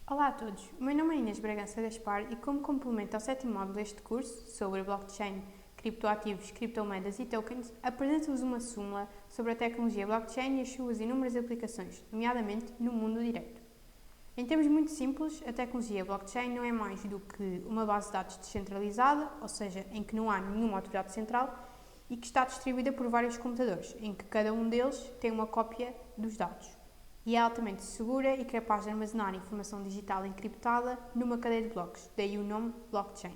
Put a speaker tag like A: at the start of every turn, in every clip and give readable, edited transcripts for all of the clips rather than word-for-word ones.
A: Olá a todos, o meu nome é Inês Bragança Gaspar e como complemento ao sétimo módulo deste curso sobre blockchain, criptoativos, criptomoedas e tokens, apresento-vos uma súmula sobre a tecnologia blockchain e as suas inúmeras aplicações, nomeadamente no mundo do direito. Em termos muito simples, a tecnologia blockchain não é mais do que uma base de dados descentralizada, ou seja, em que não há nenhuma autoridade central e que está distribuída por vários computadores, em que cada um deles tem uma cópia dos dados. E é altamente segura e capaz de armazenar informação digital encriptada numa cadeia de blocos, daí o nome blockchain.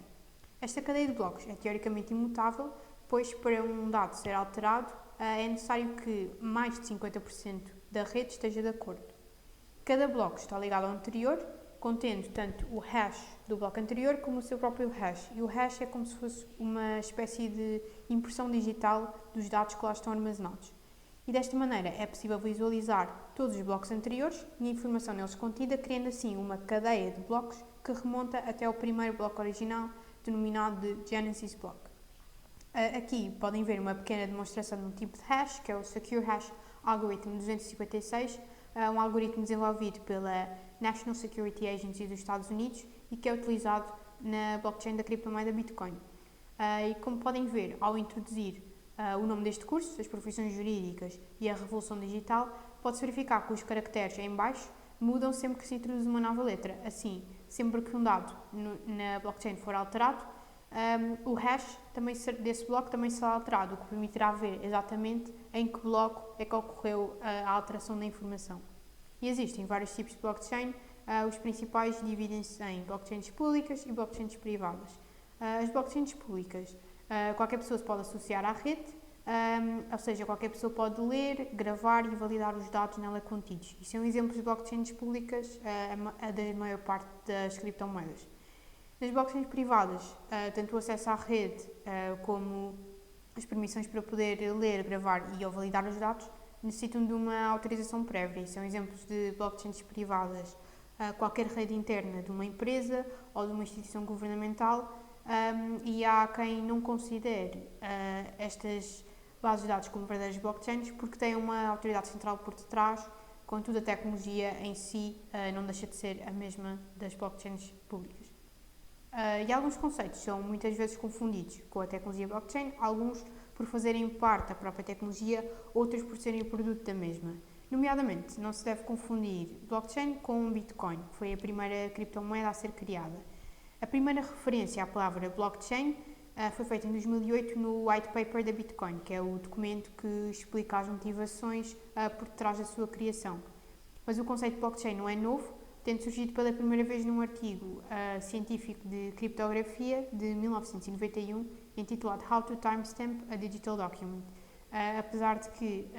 A: Esta cadeia de blocos é teoricamente imutável, pois para um dado ser alterado é necessário que mais de 50% da rede esteja de acordo. Cada bloco está ligado ao anterior, contendo tanto o hash do bloco anterior como o seu próprio hash. E o hash é como se fosse uma espécie de impressão digital dos dados que lá estão armazenados. E desta maneira é possível visualizar todos os blocos anteriores e a informação neles contida, criando assim uma cadeia de blocos que remonta até ao primeiro bloco original, denominado de Genesis Block. Aqui podem ver uma pequena demonstração de um tipo de hash, que é o Secure Hash Algorithm 256, um algoritmo desenvolvido pela National Security Agency dos Estados Unidos e que é utilizado na blockchain da criptomoeda Bitcoin. E como podem ver, ao introduzir o nome deste curso, as profissões jurídicas e a revolução digital, pode-se verificar que os caracteres em baixo mudam sempre que se introduz uma nova letra. Assim, sempre que um dado na blockchain for alterado, o hash desse bloco também será alterado, o que permitirá ver exatamente em que bloco é que ocorreu a alteração da informação. E existem vários tipos de blockchain, os principais dividem-se em blockchains públicas e blockchains privadas. As blockchains públicas, qualquer pessoa se pode associar à rede, ou seja, qualquer pessoa pode ler, gravar e validar os dados nela contidos. E são exemplos de blockchains públicas da maior parte das criptomoedas. Nas blockchains privadas, tanto o acesso à rede como as permissões para poder ler, gravar e ou validar os dados necessitam de uma autorização prévia. E são exemplos de blockchains privadas, qualquer rede interna de uma empresa ou de uma instituição governamental, e há quem não considere estas bases de dados como verdadeiras blockchains porque têm uma autoridade central por detrás, contudo a tecnologia em si não deixa de ser a mesma das blockchains públicas. E alguns conceitos são muitas vezes confundidos com a tecnologia blockchain, alguns por fazerem parte da própria tecnologia, outros por serem o produto da mesma. Nomeadamente, não se deve confundir blockchain com Bitcoin, que foi a primeira criptomoeda a ser criada. A primeira referência à palavra blockchain foi feita em 2008 no White Paper da Bitcoin, que é o documento que explica as motivações por trás da sua criação. Mas o conceito de blockchain não é novo, tendo surgido pela primeira vez num artigo científico de criptografia de 1991, intitulado How to Timestamp a Digital Document. Apesar de que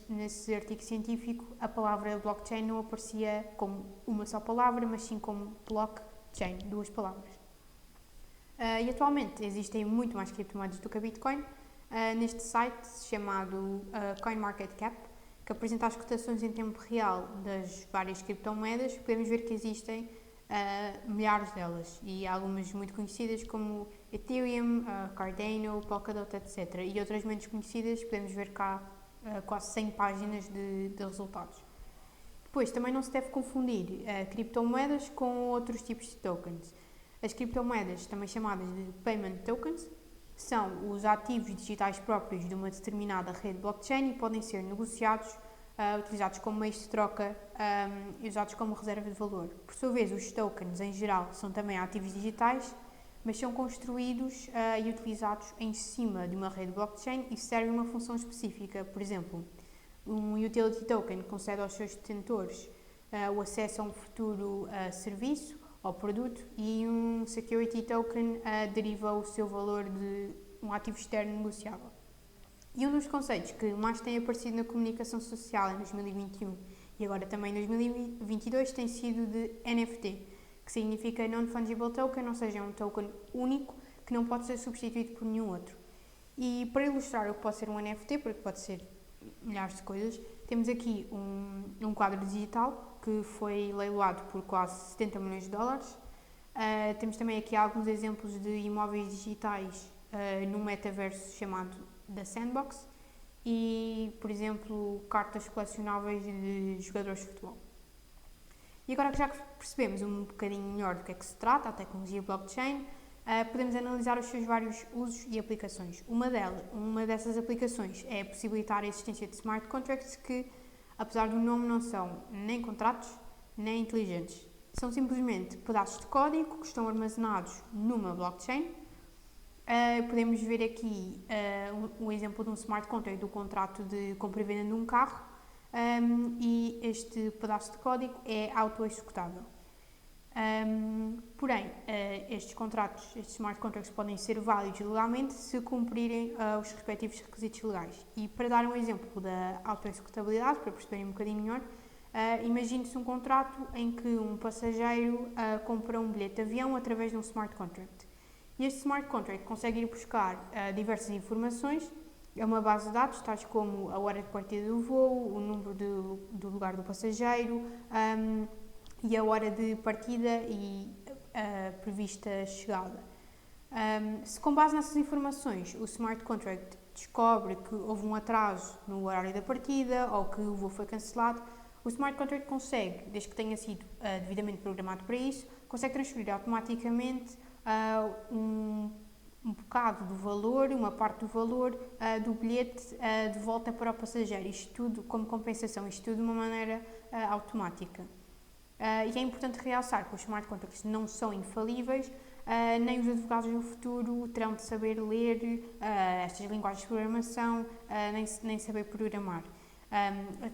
A: nesse artigo científico a palavra blockchain não aparecia como uma só palavra, mas sim como blockchain, duas palavras. E atualmente existem muito mais criptomoedas do que a Bitcoin, neste site chamado CoinMarketCap, que apresenta as cotações em tempo real das várias criptomoedas. Podemos ver que existem milhares delas e algumas muito conhecidas como Ethereum, Cardano, Polkadot, etc. E outras menos conhecidas, podemos ver cá quase 100 páginas de resultados. Depois, também não se deve confundir criptomoedas com outros tipos de tokens. As criptomoedas, também chamadas de payment tokens, são os ativos digitais próprios de uma determinada rede blockchain e podem ser negociados, utilizados como meios de troca e usados como reserva de valor. Por sua vez, os tokens, em geral, são também ativos digitais, mas são construídos e utilizados em cima de uma rede blockchain e servem uma função específica. Por exemplo, um utility token concede aos seus detentores o acesso a um futuro serviço ou produto, e um security token deriva o seu valor de um ativo externo negociável. E um dos conceitos que mais tem aparecido na comunicação social em 2021 e agora também em 2022 tem sido de NFT, que significa Non-Fungible Token, ou seja, é um token único que não pode ser substituído por nenhum outro. E para ilustrar o que pode ser um NFT, porque pode ser milhares de coisas, temos aqui um quadro digital que foi leiloado por quase 70 milhões de dólares. Temos também aqui alguns exemplos de imóveis digitais num metaverso chamado The Sandbox e, por exemplo, cartas colecionáveis de jogadores de futebol. E agora que já percebemos um bocadinho melhor do que é que se trata a tecnologia blockchain, podemos analisar os seus vários usos e aplicações. Uma dessas aplicações é possibilitar a existência de smart contracts que, apesar do nome, não são nem contratos nem inteligentes. São simplesmente pedaços de código que estão armazenados numa blockchain. Podemos ver aqui um exemplo de um smart contract do contrato de compra e venda de um carro, e este pedaço de código é auto-executável. Porém, estes smart contracts podem ser válidos legalmente se cumprirem os respectivos requisitos legais. E para dar um exemplo da auto-executabilidade, para perceberem um bocadinho melhor, imagine-se um contrato em que um passageiro compra um bilhete de avião através de um smart contract. E este smart contract consegue ir buscar diversas informações a uma base de dados, tais como a hora de partida do voo, o número do lugar do passageiro, e a hora de partida e a prevista chegada. Se com base nessas informações o smart contract descobre que houve um atraso no horário da partida ou que o voo foi cancelado, o smart contract consegue, desde que tenha sido devidamente programado para isso, consegue transferir automaticamente um bocado do valor, uma parte do valor do bilhete de volta para o passageiro, isto tudo como compensação, isto tudo de uma maneira automática. E é importante realçar que os smart contracts não são infalíveis, nem os advogados no futuro terão de saber ler estas linguagens de programação, nem saber programar.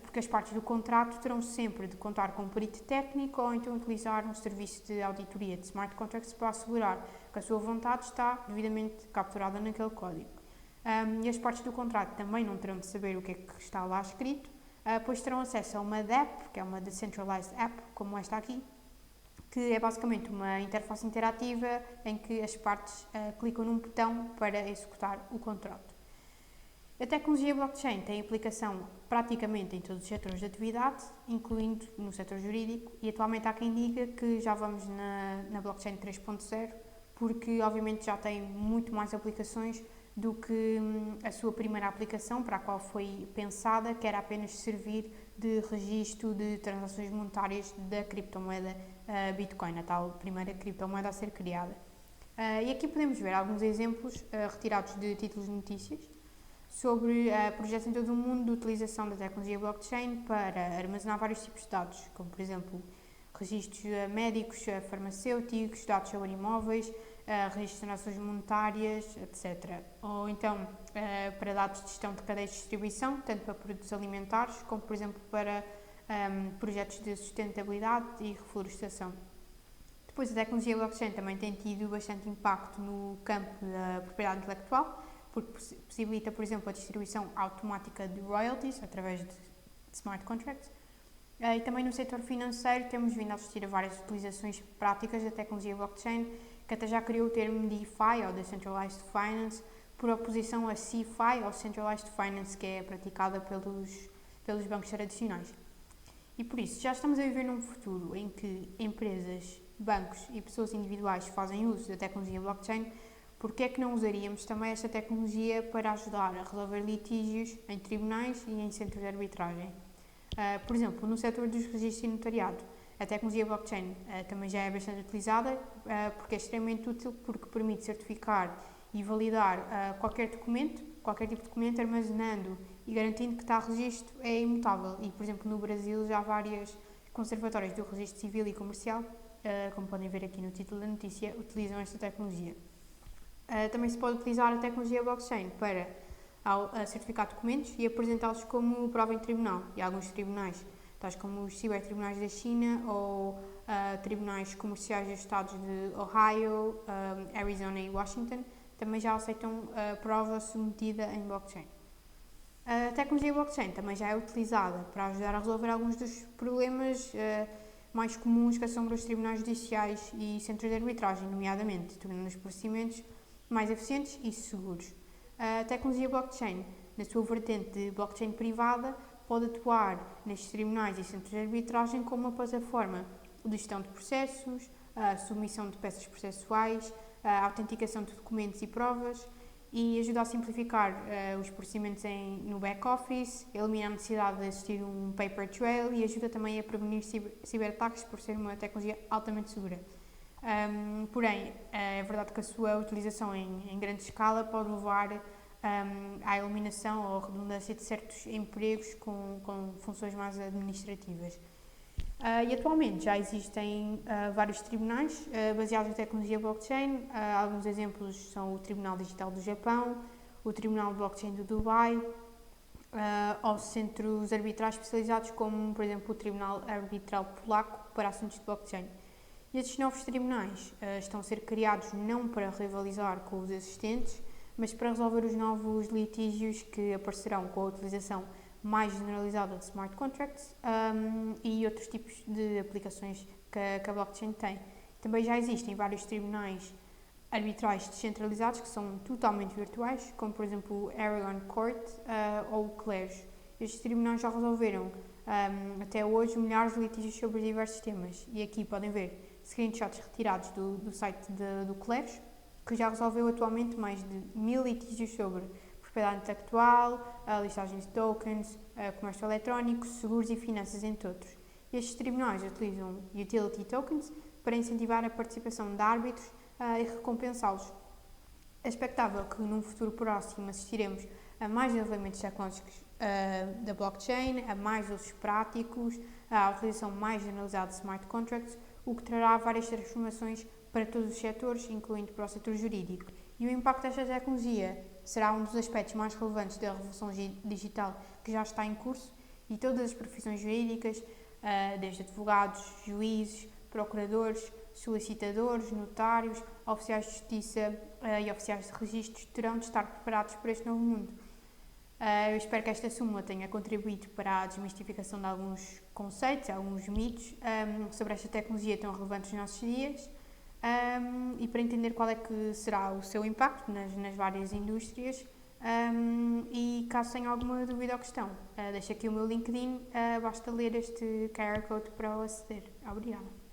A: Porque as partes do contrato terão sempre de contar com um perito técnico ou então utilizar um serviço de auditoria de smart contracts para assegurar que a sua vontade está devidamente capturada naquele código. E as partes do contrato também não terão de saber o que é que está lá escrito, pois terão acesso a uma DApp, que é uma Decentralized App, como esta aqui, que é basicamente uma interface interativa em que as partes clicam num botão para executar o contrato. A tecnologia blockchain tem aplicação praticamente em todos os setores de atividade, incluindo no setor jurídico, e atualmente há quem diga que já vamos na blockchain 3.0, porque obviamente já tem muito mais aplicações do que a sua primeira aplicação, para a qual foi pensada, que era apenas servir de registro de transações monetárias da criptomoeda Bitcoin, a tal primeira criptomoeda a ser criada. E aqui podemos ver alguns exemplos retirados de títulos de notícias sobre projetos em todo o mundo de utilização da tecnologia blockchain para armazenar vários tipos de dados, como por exemplo registros médicos, farmacêuticos, dados sobre imóveis, registros de transações monetárias, etc. Ou então para dados de gestão de cadeias de distribuição, tanto para produtos alimentares como por exemplo para projetos de sustentabilidade e reflorestação. Depois, a tecnologia blockchain também tem tido bastante impacto no campo da propriedade intelectual, porque possibilita, por exemplo, a distribuição automática de royalties através de smart contracts. E também no setor financeiro temos vindo a assistir a várias utilizações práticas da tecnologia blockchain, que até já criou o termo DeFi, ou Decentralized Finance, por oposição a CeFi, ou Centralized Finance, que é praticada pelos bancos tradicionais. E por isso, já estamos a viver num futuro em que empresas, bancos e pessoas individuais fazem uso da tecnologia blockchain. Porque é que não usaríamos também esta tecnologia para ajudar a resolver litígios em tribunais e em centros de arbitragem? Por exemplo, no setor dos registros e notariado, a tecnologia blockchain também já é bastante utilizada porque é extremamente útil, porque permite certificar e validar qualquer tipo de documento, armazenando e garantindo que tal registro é imutável. E, por exemplo, no Brasil já há várias conservatórias do registro civil e comercial, como podem ver aqui no título da notícia, utilizam esta tecnologia. Também se pode utilizar a tecnologia blockchain para certificar documentos e apresentá-los como prova em tribunal. E alguns tribunais, tais como os cibertribunais da China ou tribunais comerciais dos estados de Ohio, Arizona e Washington, também já aceitam a prova submetida em blockchain. A tecnologia blockchain também já é utilizada para ajudar a resolver alguns dos problemas mais comuns que assombram os tribunais judiciais e centros de arbitragem, nomeadamente, tornando os procedimentos mais eficientes e seguros. A tecnologia blockchain, na sua vertente de blockchain privada, pode atuar nestes tribunais e centros de arbitragem como uma plataforma de gestão de processos, a submissão de peças processuais, a autenticação de documentos e provas, e ajuda a simplificar os procedimentos no back-office, elimina a necessidade de existir um paper trail e ajuda também a prevenir ciberataques por ser uma tecnologia altamente segura. Porém, é verdade que a sua utilização em grande escala pode levar à eliminação ou à redundância de certos empregos com funções mais administrativas. E atualmente já existem vários tribunais baseados em tecnologia blockchain. Alguns exemplos são o Tribunal Digital do Japão, o Tribunal de Blockchain do Dubai, ou centros arbitrais especializados como, por exemplo, o Tribunal Arbitral Polaco para assuntos de blockchain. E estes novos tribunais estão a ser criados não para rivalizar com os existentes, mas para resolver os novos litígios que aparecerão com a utilização mais generalizada de smart contracts e outros tipos de aplicações que a blockchain tem. Também já existem vários tribunais arbitrais descentralizados que são totalmente virtuais, como por exemplo o Aragon Court ou o CLERJ. Estes tribunais já resolveram até hoje milhares de litígios sobre diversos temas e aqui podem ver screenshots retirados do site do CLERJ, que já resolveu atualmente mais de 1000 litígios sobre propriedade intelectual, listagem de tokens, comércio eletrónico, seguros e finanças, entre outros. Estes tribunais utilizam utility tokens para incentivar a participação de árbitros e recompensá-los. É expectável que num futuro próximo assistiremos a mais desenvolvimentos tecnológicos da blockchain, a mais usos práticos, à utilização mais generalizada de smart contracts, o que trará várias transformações para todos os setores, incluindo para o setor jurídico. E o impacto desta tecnologia será um dos aspectos mais relevantes da revolução digital que já está em curso e todas as profissões jurídicas, desde advogados, juízes, procuradores, solicitadores, notários, oficiais de justiça e oficiais de registros terão de estar preparados para este novo mundo. Eu espero que esta súmula tenha contribuído para a desmistificação de alguns conceitos, alguns mitos sobre esta tecnologia tão relevante nos nossos dias e para entender qual é que será o seu impacto nas várias indústrias. E caso tenha alguma dúvida ou questão, deixo aqui o meu LinkedIn, basta ler este QR Code para o aceder. Obrigada.